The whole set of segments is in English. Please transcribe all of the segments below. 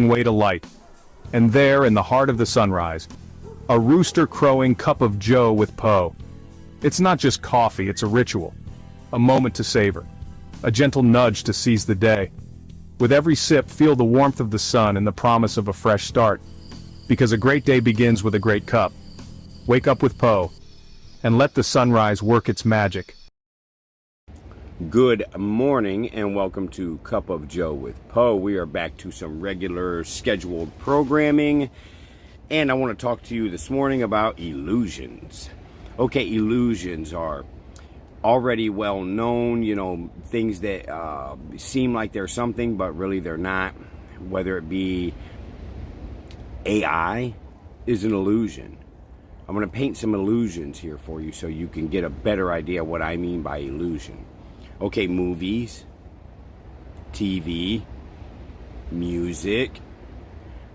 way to light. And there, in the heart of the sunrise, a rooster crowing cup of joe with Poe. It's not just coffee, it's a ritual. A moment to savor. A gentle nudge to seize the day. With every sip, feel the warmth of the sun and the promise of a fresh start. Because a great day begins with a great cup. Wake up with Poe, and let the sunrise work its magic. Good morning and welcome to Cup of Joe with Poe. We are back to some regular scheduled programming, and I want to talk to you this morning about illusions. Okay, illusions are already well known, things that seem like they're something but really they're not. Whether it be AI is an illusion. I'm going to paint some illusions here for you so you can get a better idea what I mean by illusion. Okay, movies, TV, music.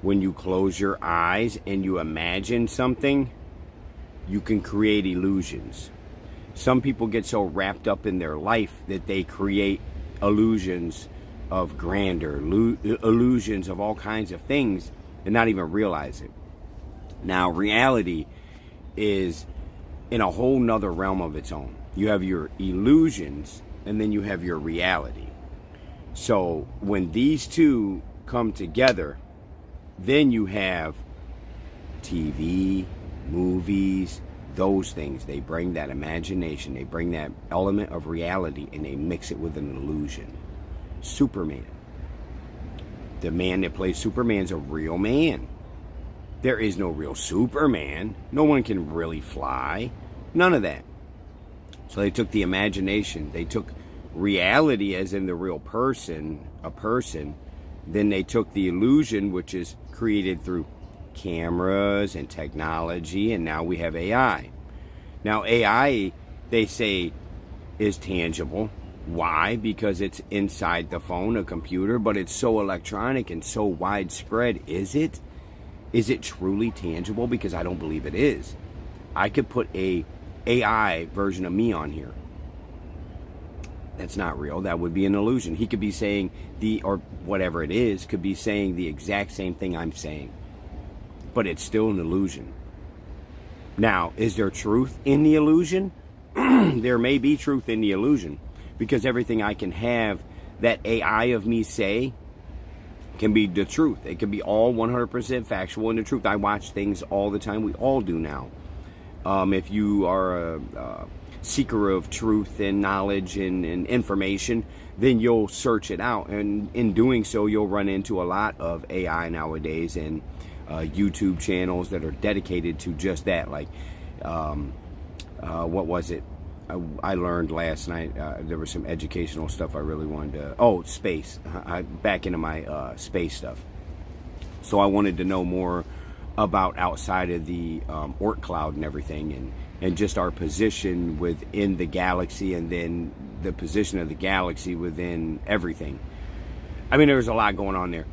When you close your eyes and you imagine something, you can create illusions. Some people get so wrapped up in their life that they create illusions of grandeur, illusions of all kinds of things, and not even realize it. Now, reality is in a whole nother realm of its own. You have your illusions, and then you have your reality. So when these two come together, then you have TV, movies, those things. They bring that imagination, they bring that element of reality, and they mix it with an illusion. Superman. The man that plays Superman's a real man. There is no real Superman. No one can really fly. None of that. So they took the imagination, they took reality as in the real person, a person, then they took the illusion, which is created through cameras and technology, and now we have AI. Now AI, they say, is tangible. Why? Because it's inside the phone, a computer, but it's so electronic and so widespread. Is it? Is it truly tangible? Because I don't believe it is. I could put a AI version of me on here. That's not real. That would be an illusion. He could be saying or whatever it is, could be saying the exact same thing I'm saying. But it's still an illusion. Now, is there truth in the illusion? There may be truth in the illusion. Because everything I can have that AI of me say can be the truth. It can be all 100% factual and the truth. I watch things all the time. We all do now. If you are a seeker of truth and knowledge and information, then you'll search it out. And in doing so, you'll run into a lot of AI nowadays and YouTube channels that are dedicated to just that. Like, what was it? I learned last night, there was some educational stuff I really wanted to... space. Back into my space stuff. So I wanted to know more about outside of the Oort cloud and everything, and just our position within the galaxy, and then the position of the galaxy within everything. I mean, there's a lot going on there.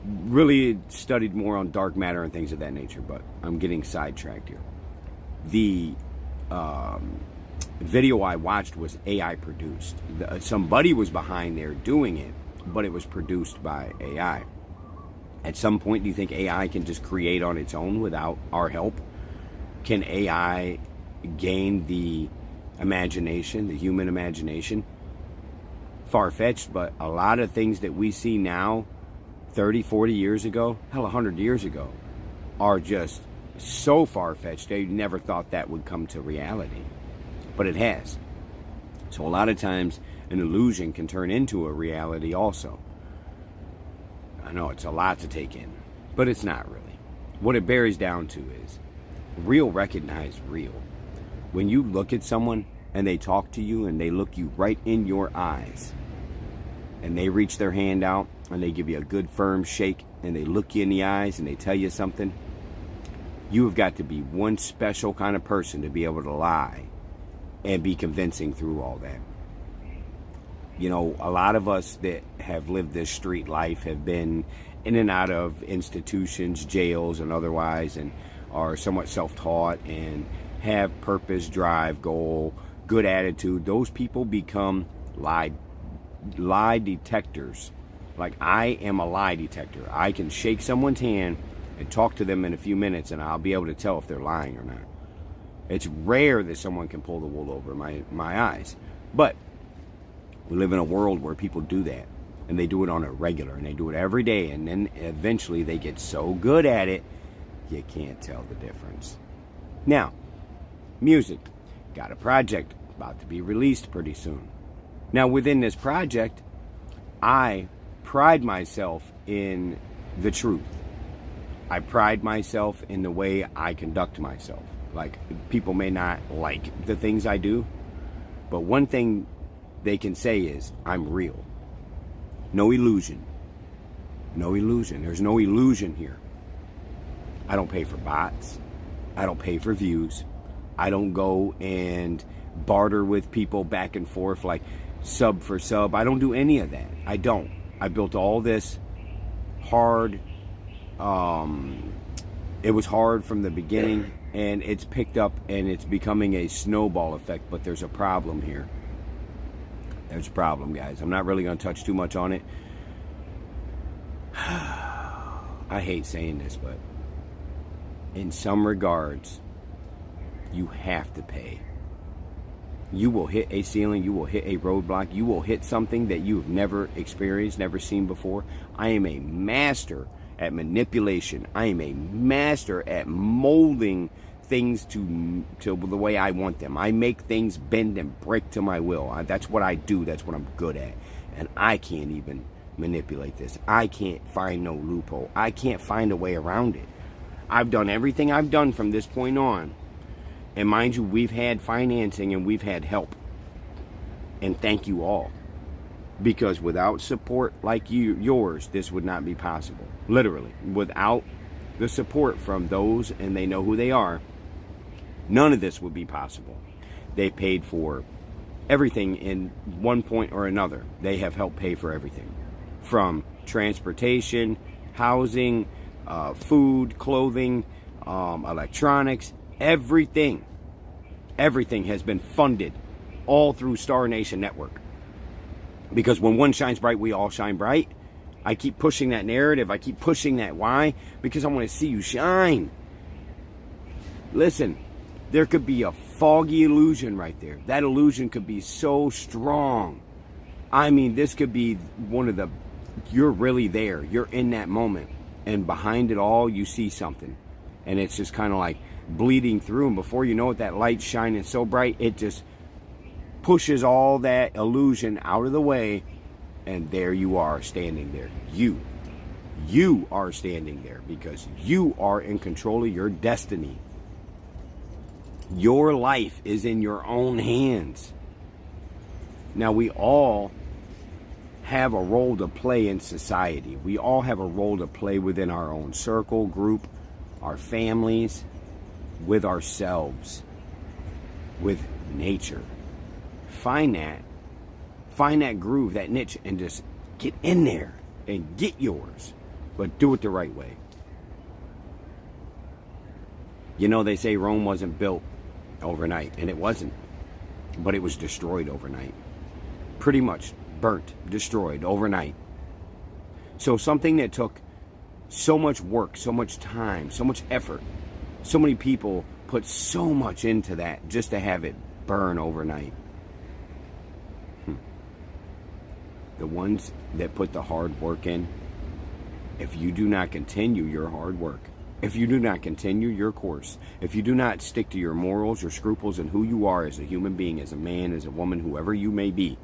Really studied more on dark matter and things of that nature, but I'm getting sidetracked here. The video I watched was AI produced. Somebody was behind there doing it, but it was produced by AI. At some point, do you think AI can just create on its own without our help? Can AI gain the imagination, the human imagination? Far-fetched, but a lot of things that we see now, 30, 40 years ago, hell, 100 years ago, are just so far-fetched. They never thought that would come to reality. But it has. So a lot of times, an illusion can turn into a reality also. I know it's a lot to take in, but it's not really. What it bears down to is real recognize real. When you look at someone and they talk to you and they look you right in your eyes and they reach their hand out and they give you a good firm shake and they look you in the eyes and they tell you something, you have got to be one special kind of person to be able to lie and be convincing through all that. You know, a lot of us that have lived this street life have been in and out of institutions, jails, and otherwise, and are somewhat self-taught and have purpose, drive, goal, good attitude. Those people become lie detectors Like, I am a lie detector. I can shake someone's hand and talk to them in a few minutes, and I'll be able to tell if they're lying or not. It's rare that someone can pull the wool over my eyes. But we live in a world where people do that. And they do it on a regular, and they do it every day. And then eventually they get so good at it, you can't tell the difference. Now, music. Got a project about to be released pretty soon. Now, within this project, I pride myself in the truth. I pride myself in the way I conduct myself. Like, people may not like the things I do, but one thing they can say is, I'm real. No illusion. No illusion. There's no illusion here. I don't pay for bots. I don't pay for views. I don't go and barter with people back and forth like sub for sub. I don't do any of that. I don't. I built all this hard. It was hard from the beginning, and it's picked up, and it's becoming a snowball effect, but there's a problem here. There's a problem, guys. I'm not really going to touch too much on it. I hate saying this, but in some regards, you have to pay. You will hit a ceiling. You will hit a roadblock. You will hit something that you've never experienced, never seen before. I am a master at manipulation. I am a master at molding things to the way I want them. I make things bend and break to my will. That's what I do. That's what I'm good at. And I can't even manipulate this. I can't find no loophole. I can't find a way around it. I've done everything I've done from this point on. And mind you, we've had financing and we've had help. And thank you all. Because without support like yours, this would not be possible. Literally. Without the support from those, and they know who they are, none of this would be possible. They paid for everything in one point or another. They have helped pay for everything. From transportation, housing, food, clothing, electronics, everything. Everything has been funded all through Star Nation Network. Because when one shines bright, we all shine bright. I keep pushing that narrative. I keep pushing that. Why? Because I want to see you shine. Listen, there could be a foggy illusion right there. That illusion could be so strong. I mean, this could be one of the... You're really there. You're in that moment. And behind it all, you see something. And it's just kind of like bleeding through. And before you know it, that light's shining so bright, it just pushes all that illusion out of the way. And there you are, standing there. You are standing there because you are in control of your destiny. Your life is in your own hands. Now, we all have a role to play in society. We all have a role to play within our own circle, group, our families, with ourselves, with nature. Find that groove, that niche, and just get in there and get yours. But do it the right way. You know, they say Rome wasn't built overnight, and it wasn't. But it was destroyed overnight. Pretty much burnt, destroyed overnight. So something that took so much work, so much time, so much effort, so many people put so much into that just to have it burn overnight. The ones that put the hard work in, if you do not continue your hard work, if you do not continue your course, if you do not stick to your morals, your scruples, and who you are as a human being, as a man, as a woman, whoever you may be,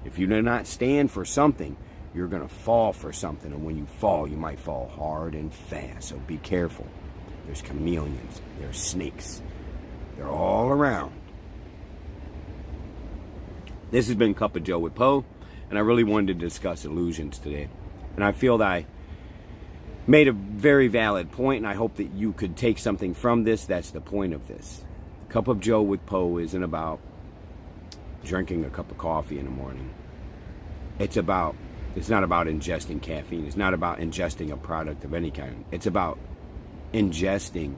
if you do not stand for something, you're going to fall for something. And when you fall, you might fall hard and fast. So be careful. There's chameleons. There's snakes. They're all around. This has been Cup of Joe with Poe. And I really wanted to discuss illusions today. And I feel that I made a very valid point, and I hope that you could take something from this. That's the point of this. Cup of Joe with Poe isn't about drinking a cup of coffee in the morning. It's not about ingesting caffeine. It's not about ingesting a product of any kind. It's about ingesting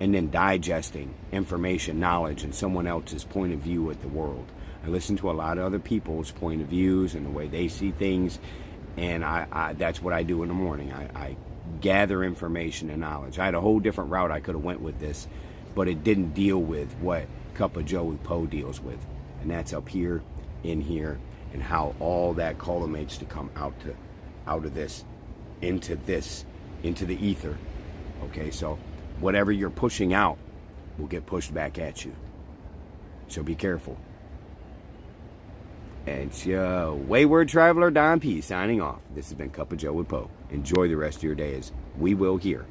and then digesting information, knowledge, and someone else's point of view at the world. I listen to a lot of other people's point of views and the way they see things, And that's what I do in the morning. I gather information and knowledge. I had a whole different route I could have went with this, but it didn't deal with what Cup of Joe with Poe deals with. And that's up here, in here, and how all that culminates to come out of this, into the ether. Okay, so whatever you're pushing out will get pushed back at you. So be careful. And it's your wayward traveler, Don P, signing off. This has been Cup of Joe with Poe. Enjoy the rest of your day, as we will here